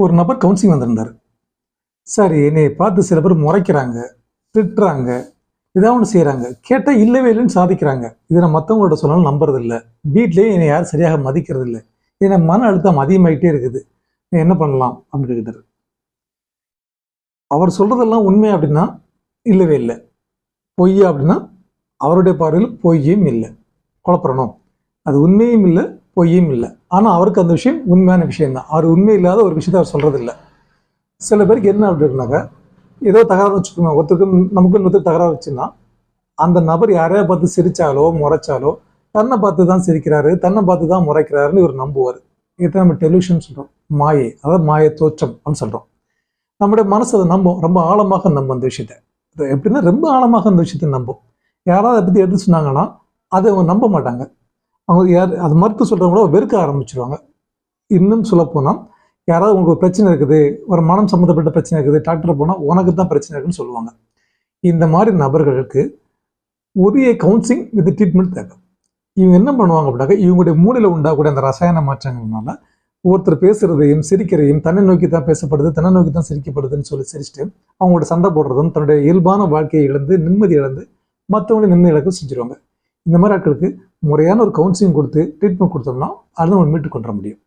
ஒரு நபர் கவுன்சிலிங் வந்திருந்தார். சார், என்னை பார்த்து சில பேர் முறைக்கிறாங்க, திட்டுறாங்க, ஏதாவது ஒன்று செய்கிறாங்க, கேட்டால் இல்லவே இல்லைன்னு சாதிக்கிறாங்க. இதை நான் மற்றவங்களோட சொன்னாலும் நம்புறதில்லை. வீட்லேயே என்னை யாரும் சரியாக மதிக்கிறது இல்லை. என்னை மன அழுத்தம் அதிகமாகிட்டே இருக்குது. நான் என்ன பண்ணலாம் அப்படின்னு கேட்டார். அவர் சொல்கிறதெல்லாம் உண்மை அப்படின்னா இல்லவே இல்லை. பொய்யா அப்படின்னா அவருடைய பார்வையில் பொய்யும் இல்லை. குழப்பறணும். அது உண்மையும் இல்லை, பொய்யும் இல்லை. ஆனால் அவருக்கு அந்த விஷயம் உண்மையான விஷயம்தான். அவர் உண்மை இல்லாத ஒரு விஷயத்தை அவர் சொல்கிறதில்லை. சில பேருக்கு என்ன அப்படின்னாக்கா, ஏதோ தகராறு வச்சுக்கோங்க, ஒருத்தருக்கு நமக்கு இன்னொருத்தர் தகராறு வச்சுன்னா அந்த நபர் யாரையா பார்த்து சிரிச்சாலோ முறைச்சாலோ தன்னை பார்த்து தான் சிரிக்கிறாரு, தன்னை பார்த்து தான் முறைக்கிறாருன்னு இவர் நம்புவார். இதை நம்ம டெலிவிஷன் சொல்கிறோம், மாயை, அதாவது மாய தோற்றம் அப்படின்னு சொல்கிறோம். நம்முடைய மனசு அதை நம்பும், ரொம்ப ஆழமாக நம்பும் அந்த விஷயத்த. எப்படின்னா ரொம்ப ஆழமாக அந்த விஷயத்தை நம்பும். யாராவது அதை பற்றி எடுத்து சொன்னாங்கன்னா அதை அவங்க நம்ப மாட்டாங்க. அவங்க யார் அது மறுத்து சொல்கிறவங்களோ வெறுக்க ஆரம்பிச்சிருவாங்க. இன்னும் சொல்லப்போனால், யாராவது உங்களுக்கு ஒரு பிரச்சனை இருக்குது, ஒரு மனம் சம்மந்தப்பட்ட பிரச்சனை இருக்குது, டாக்டர் போனால் உனக்கு தான் பிரச்சனை இருக்குன்னு சொல்லுவாங்க. இந்த மாதிரி நபர்களுக்கு உரிய கவுன்சிலிங் வித் ட்ரீட்மெண்ட் தேவை. இவங்க என்ன பண்ணுவாங்க அப்படின்னாக்க, இவங்களுடைய மூளையில் உண்டாகக்கூடிய அந்த ரசாயன மாற்றங்கள்னால ஒருத்தர் பேசுறதையும் சிரிக்கிறதையும் தன்னை நோக்கி தான் பேசப்படுது, தன்னை நோக்கி தான் சிரிக்கப்படுதுன்னு சொல்லி சிரிச்சுட்டு அவங்களோட சண்டை போடுறதும் தன்னுடைய இயல்பான வாழ்க்கையை இழந்து நிம்மதி இழந்து மற்றவங்களுடைய நிம்மதி இழக்க செஞ்சிருவாங்க. இந்த மாதிரி ஆட்களுக்கு முறையான ஒரு கவுன்சிலிங் கொடுத்து ட்ரீட்மெண்ட் கொடுத்தோம்னா அதை நம்ம மீட்டு கொண்டு வர முடியும்.